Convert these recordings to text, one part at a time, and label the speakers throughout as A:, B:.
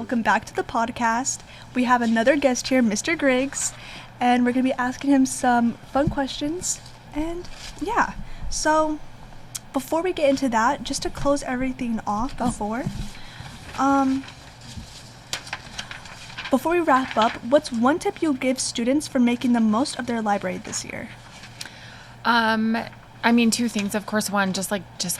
A: welcome back to the podcast. We have another guest here, Mr. Griggs, and we're going to be asking him some fun questions. And yeah, so before we get into that, just to close everything off before we wrap up, what's one tip you'll give students for making the most of their library this year?
B: Two things. Of course, one, just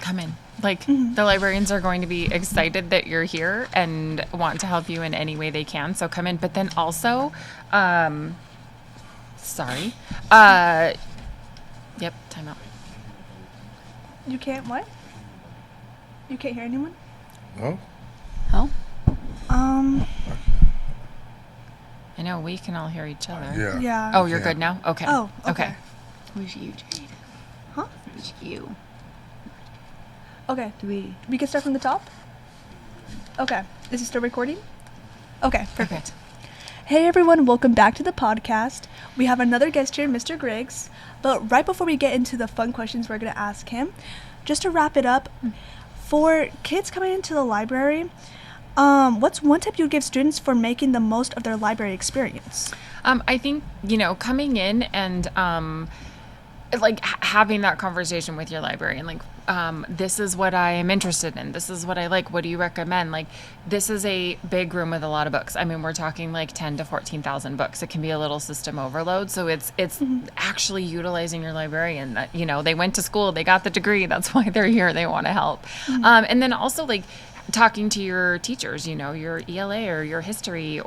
B: come in. The librarians are going to be excited that you're here and want to help you in any way they can. So come in. But then also, time out.
A: You can't what? You can't hear anyone?
C: No.
B: Oh? I know we can all hear each other.
A: Yeah.
B: Oh, you're good now? Okay.
A: Oh, okay.
D: Who's you, Jade?
A: Huh?
D: Who's you?
A: Okay.
D: We
A: can start from the top? Okay. Is it still recording? Okay, perfect. Hey everyone, welcome back to the podcast. We have another guest here, Mr. Griggs. But right before we get into the fun questions we're going to ask him, just to wrap it up, for kids coming into the library, what's one tip you'd give students for making the most of their library experience?
B: I think, coming in and having that conversation with your librarian, this is what I am interested in. This is what I like. What do you recommend? This is a big room with a lot of books. We're talking 10 to 14,000 books. It can be a little system overload. So it's actually utilizing your librarian that, they went to school, they got the degree. That's why they're here. They want to help. And then also talking to your teachers, your ELA or your history,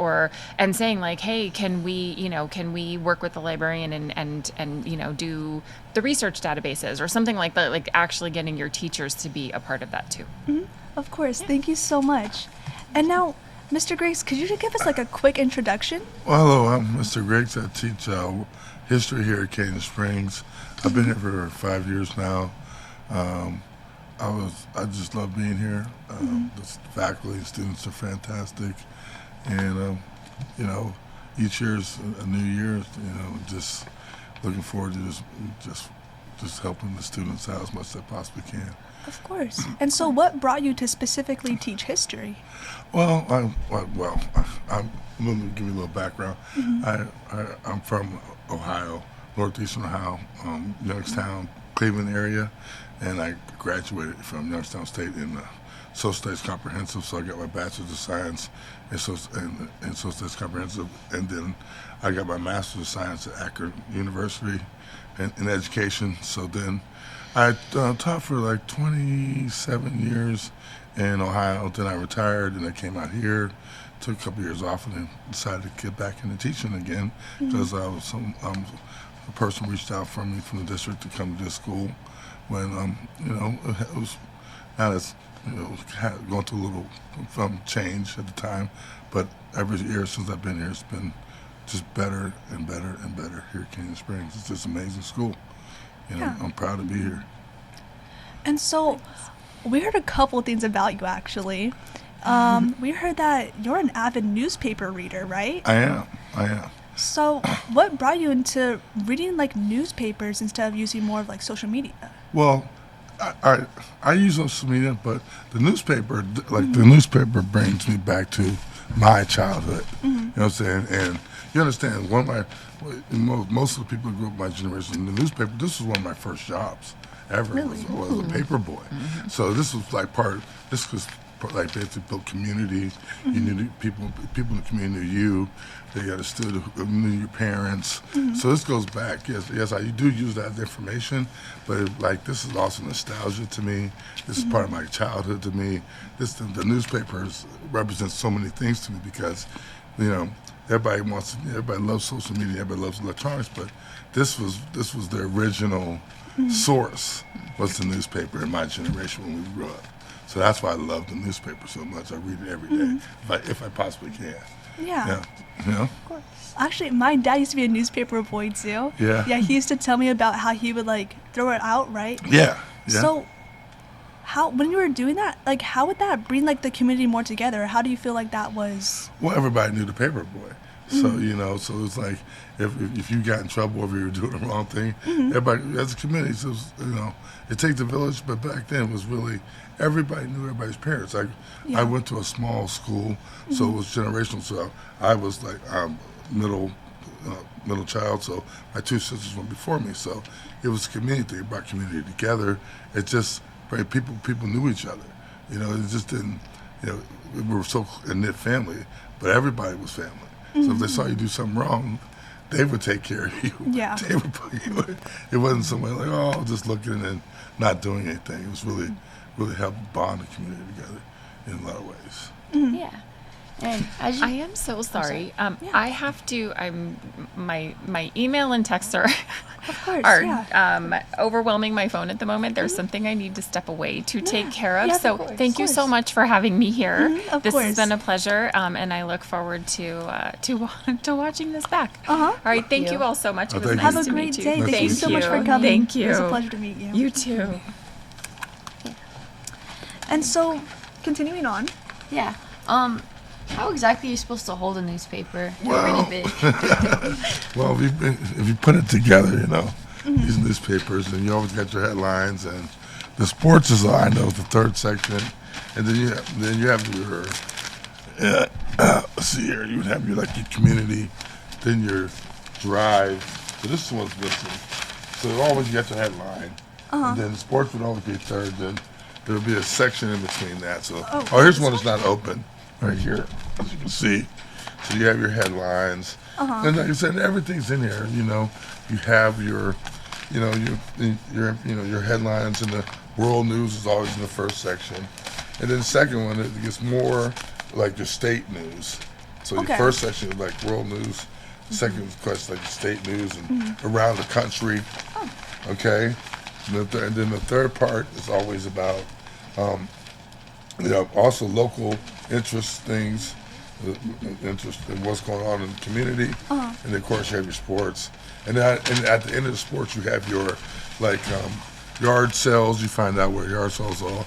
B: and saying hey, can we work with the librarian and do the research databases or something like that, actually getting your teachers to be a part of that too.
A: Mm-hmm. Of course. Thank you so much. And now, Mr. Griggs, could you give us a quick introduction?
C: Well, hello, I'm Mr. Griggs. I teach history here at Canyon Springs. I've been here for 5 years now. I just love being here. The faculty and students are fantastic, and each year is a new year. Just looking forward to just helping the students out as much as I possibly can.
A: Of course. And so, what brought you to specifically teach history?
C: Well, I'm going to give you a little background. I'm from Ohio, northeastern Ohio, Youngstown, Cleveland area. And I graduated from Youngstown State in Social Studies Comprehensive, so I got my Bachelor's of Science in Social Studies Comprehensive, and then I got my Master's of Science at Akron University in Education. So then I taught for 27 years in Ohio. Then I retired, and I came out here, took a couple years off, and then decided to get back into teaching again because a person reached out for me from the district to come to this school. When it was not as going through a little change at the time, but every year since I've been here, it's been just better and better and better here at Canyon Springs. It's just an amazing school. I'm proud to be here.
A: And so, we heard a couple things about you actually. We heard that you're an avid newspaper reader, right?
C: I am.
A: So, what brought you into reading newspapers instead of using more of social media?
C: Well, I use social media, but the newspaper, the newspaper brings me back to my childhood. You know what I'm saying? And you understand, most of the people who grew up in my generation in the newspaper, this was one of my first jobs ever.
A: Really?
C: Was a paper boy. So this was basically built community. You knew people in the community knew you. They understood who knew your parents. So this goes back. Yes, I do use that information, but this is also nostalgia to me. This is part of my childhood to me. The newspapers represent so many things to me because, everybody loves social media, everybody loves electronics, but this was the original source was the newspaper in my generation when we grew up. So that's why I love the newspaper so much. I read it every day, if I possibly can.
A: Yeah.
C: Of
A: course. Actually, my dad used to be a newspaper boy too.
C: Yeah.
A: Yeah, he used to tell me about how he would throw it out, right?
C: Yeah.
A: So, when you were doing that, how would that bring the community more together? How do you feel that was?
C: Well, everybody knew the paper boy. So so it's like if you got in trouble, if you were doing the wrong thing, everybody as a community, so it takes a village. But back then it was really everybody knew everybody's parents. I went to a small school, so it was generational. So I was like middle child. So my two sisters went before me. So it was a community. It brought community together. It just people knew each other. It just didn't. We were so a knit family, but everybody was family. So if they saw you do something wrong, they would take care of you.
A: Yeah.
C: They would put you in. It wasn't somebody like, just looking and not doing anything. It was really helped bond the community together in a lot of ways.
D: Yeah. And
B: I am so sorry. I have to. My email and text are
A: Of course,
B: overwhelming my phone at the moment. There's something I need to step away to take care of.
A: Yes,
B: So
A: of course,
B: thank you
A: of
B: so
A: course.
B: much for having me here.
A: Of
B: This
A: course.
B: has been a pleasure, and I look forward to watching this back.
A: Uh-huh.
B: All right, thank
D: you.
B: you all so much. It was
C: thank
B: nice
C: you.
A: Have a
B: to
A: great
B: meet you.
A: day.
C: Nice
A: Thank you
C: to
A: so
C: meet
A: much
C: you.
A: for coming.
B: Thank you.
A: It was a pleasure to meet you.
B: You too.
A: And so, continuing on.
D: yeah. How exactly are you supposed to hold a newspaper? They're
C: Wow.
D: really big.
C: Well, if you put it together, these newspapers, and you always got your headlines, and the sports is I know the third section, and then you have your let's see here, you would have your community, then your drive. So this one's missing. So always you got your headline, and then the sports would always be third. Then there would be a section in between that. So here's one that's not open right here, as you can see. So you have your headlines, and like I said, everything's in here. You have your your headlines, and the world news is always in the first section, and then the second one it gets more like your state news. So
A: Okay.
C: your first section is like world news, the second question like state news and around the country. Okay, and then the third part is always about also local interest things, interest in what's going on in the community, and then of course you have your sports, and at the end of the sports you have your yard sales. You find out where yard sales are,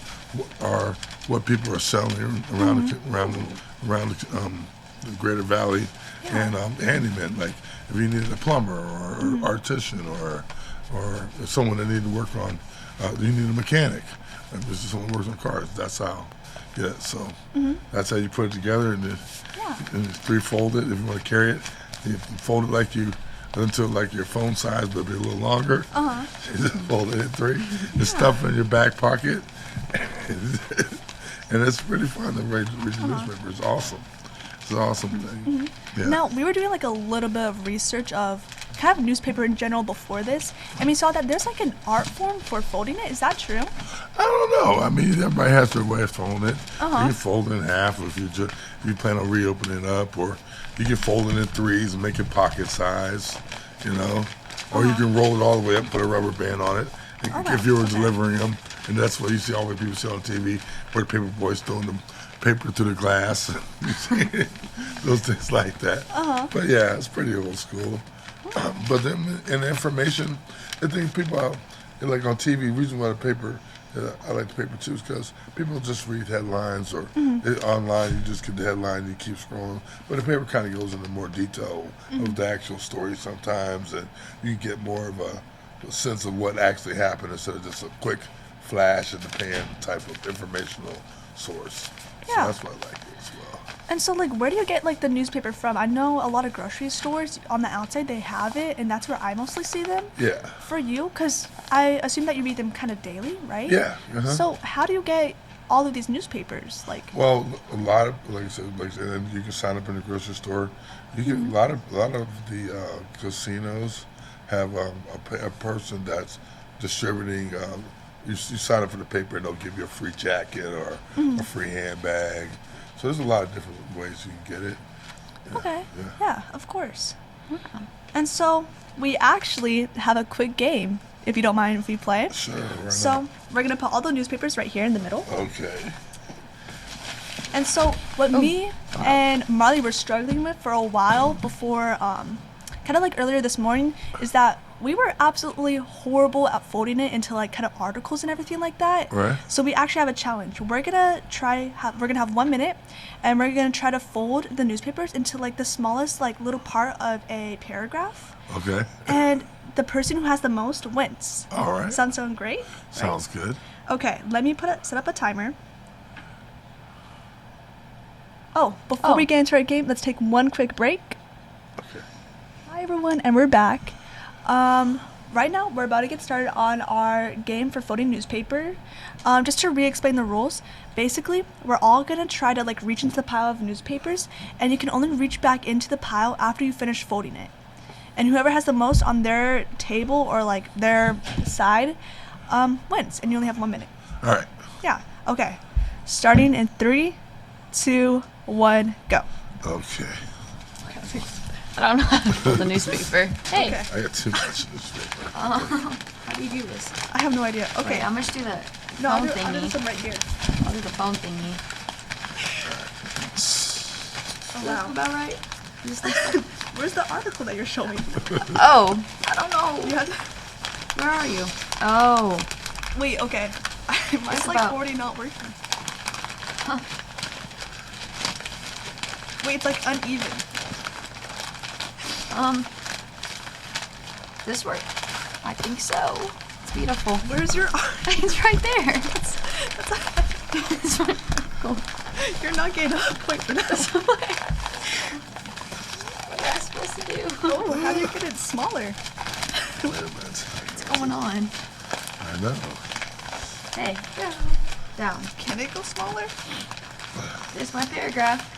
C: what people are selling around the Greater Valley, and handyman, like if you needed a plumber or artisan or if someone that needed to work on, you need a mechanic. If this is someone who works on cars, that's how. Yeah, so that's how you put it together, and it's three-folded. If you want to carry it, you fold it until like your phone size, but be a little longer. You just fold it in three. The stuff in your back pocket, and it's pretty fun to read the newspaper. It's awesome. It's an awesome thing. Yeah.
A: Now, we were doing a little bit of research of kind of newspaper in general before this, and we saw that there's an art form for folding it. Is that true?
C: I don't know. I mean, everybody has their way of folding it. You can fold it in half if you plan on reopening it up, or you can fold it in threes and make it pocket size, or you can roll it all the way up, put a rubber band on it. If you were delivering them, and that's what you see all the people see on TV, where the paper boys throwing the paper through the glass, you see those things like that. But yeah, it's pretty old school. But then in information, I think people like on TV. The reason why the paper, I like the paper too, is because people just read headlines, or online you just get the headline and you keep scrolling. But the paper kind of goes into more detail of the actual story sometimes, and you get more of a sense of what actually happened instead of just a quick flash in the pan type of informational source.
A: Yeah.
C: So that's why I like it as well.
A: And so, where do you get the newspaper from? I know a lot of grocery stores on the outside they have it, and that's where I mostly see them.
C: Yeah.
A: For you, because I assume that you read them kind of daily, right?
C: Yeah.
A: So how do you get all of these newspapers?
C: Well, a lot of like I said, and you can sign up in the grocery store. You can a lot of the casinos have a person that's distributing. You sign up for the paper, and they'll give you a free jacket or a free handbag. So there's a lot of different ways you can get it. Yeah,
A: Okay.
C: Yeah.
A: Yeah, of course. And so we actually have a quick game, if you don't mind if we play.
C: Sure. Why not?
A: So we're gonna put all the newspapers right here in the middle.
C: Okay.
A: And so what me and Marley were struggling with for a while before, kind of earlier this morning, is that we were absolutely horrible at folding it into like kind of articles and everything like that.
C: Right.
A: So we actually have a challenge. We're gonna have 1 minute, and we're gonna try to fold the newspapers into like the smallest like little part of a paragraph.
C: Okay.
A: And the person who has the most wins.
C: All right.
A: Sounds great?
C: Sounds good.
A: Okay, let me set up a timer. Oh, before we get into our game, let's take one quick break.
C: Okay.
A: Hi everyone, and we're back. Right now we're about to get started on our game for folding newspaper. Just to re-explain the rules, basically we're all gonna try to like reach into the pile of newspapers, and you can only reach back into the pile after you finish folding it. And whoever has the most on their table or like their side wins, and you only have 1 minute.
C: All right.
A: Yeah. Okay. Starting in 3, 2, 1, go.
C: Okay.
D: I don't know how to fold a newspaper. Hey.
A: Okay.
C: I got too much newspaper.
D: How do you do this?
A: I have no idea. Okay.
D: Wait, I'm gonna do the
A: No, I'll
D: phone
A: do
D: thingy.
A: this one right here.
D: I'll do the phone thingy.
A: Oh,
D: That's
A: wow.
D: about right. Just like-
A: Where's the article that you're showing?
D: Oh, I don't know.
A: You have
D: Where are you? Oh.
A: Wait, okay. Mine's
D: It's
A: like
D: about-
A: already not working. Wait, it's like uneven.
D: This work? I think so. It's beautiful.
A: Where's your
D: It's right there. It's right. Cool.
A: You're not getting a point for that.
D: What am I supposed to do?
A: Oh, how do you get it smaller?
C: Wait a minute.
D: What's going on?
C: I know.
D: Hey. Down.
A: Can it go smaller?
D: There's my paragraph.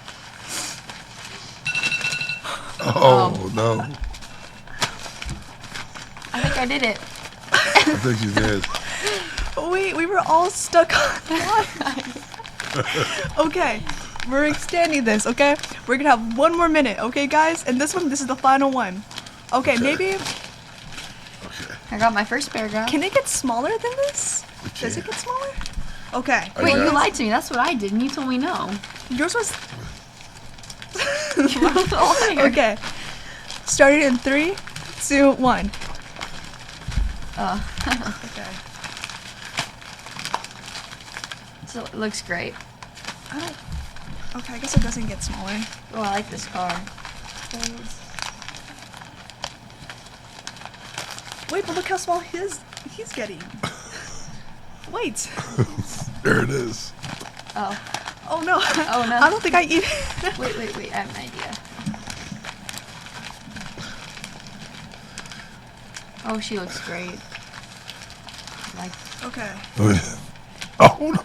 C: Oh, no.
D: I think I did it.
C: I think you did.
A: Wait, we were all stuck on one. Okay, we're extending this, okay? We're gonna have 1 more minute, okay, guys? And this is the final one. Okay, maybe...
C: Okay.
D: I got my first paragraph.
A: Can it get smaller than this?
C: It
A: Does it
C: can.
A: get smaller? Okay.
C: I
D: Wait, you
C: guess.
D: lied to me. That's what I did, and you told me no.
A: Yours was...
D: Okay.
A: Okay. Starting in 3, 2, 1. Okay.
D: So it looks great.
A: Okay, I guess it doesn't get smaller.
D: Oh, I like this car.
A: Wait, but look how small he's getting. Wait.
C: There it is.
D: Oh.
A: Oh no.
D: Oh, no.
A: I don't think I even...
D: Wait. I have an idea. Oh, she looks great. Like,
A: Okay.
C: Oh, no.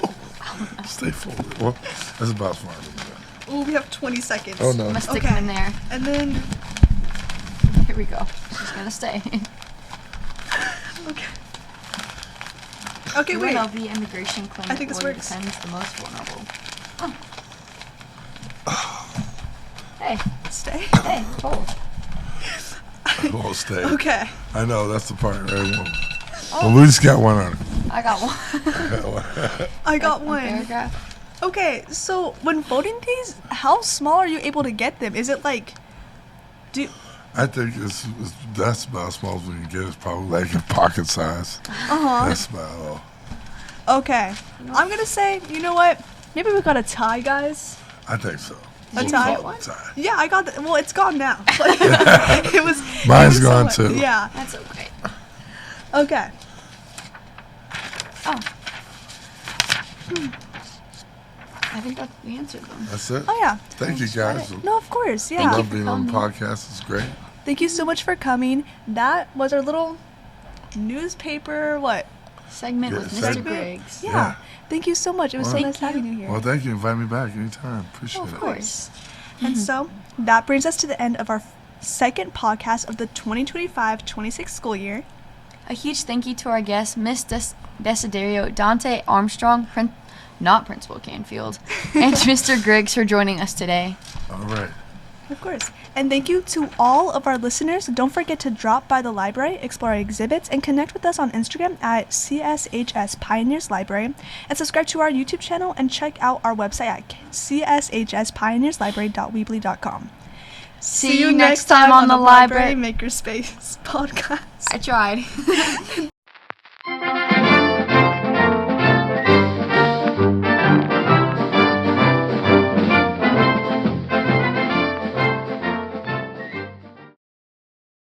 C: Stay folded. Well, that's about as far as I'm going.
A: Oh, we have 20 seconds.
C: Oh,
D: I'm
C: no.
D: gonna stick
A: Okay.
D: them in there.
A: And then...
D: Here we go. She's gonna stay.
A: Okay. Okay,
D: Who
A: wait.
D: of the immigration claimant
A: I think this
D: order
A: works.
D: defends the most vulnerable? Hey,
A: Stay.
D: hey, hold.
C: I won't stay.
A: Okay.
C: I know, that's the part. Right? Well, we just got one article.
D: I got one.
A: I got one.
D: Paragraph.
A: Okay, so when folding these, how small are you able to get them? Is it like...
C: I think that's about as small as we can get. It's probably like a pocket size.
A: Uh-huh.
C: That's about all.
A: Okay. I'm gonna say, you know what? Maybe we got a tie, guys.
C: I think so.
A: A
D: you
A: tie?
D: get one?
C: Tie.
A: Yeah, I got the... Well, it's gone now. It was...
C: Mine's
A: it was
C: gone,
A: somewhat-
C: too.
A: Yeah.
D: That's okay.
A: Okay.
D: Oh. I think that we answered them.
C: That's it.
A: Oh, yeah.
C: Thank you, guys.
A: No, of course.
C: I
A: Yeah.
C: love being on the
D: coming.
C: podcast. It's great.
A: Thank you so much for coming. That was our little newspaper,
D: Segment
C: Yeah,
D: with Mr.
C: segment.
D: Griggs.
A: Yeah.
C: Yeah.
A: Thank you so much. It was so
C: Well,
A: nice having you here.
C: Well, thank you. Invite me back anytime. Appreciate
A: Of
C: it.
A: course. And so that brings us to the end of our second podcast of the 2025-26 school year.
D: A huge thank you to our guest, Miss Desiderio Dante Armstrong, not Principal Canfield, and Mr. Griggs for joining us today.
C: All right.
A: Of course. And thank you to all of our listeners. Don't forget to drop by the library, explore our exhibits, and connect with us on Instagram at CSHS Pioneers Library. And subscribe to our YouTube channel and check out our website at cshspioneerslibrary.weebly.com.
D: See you next time on the Library
A: Makerspace Podcast.
D: I tried.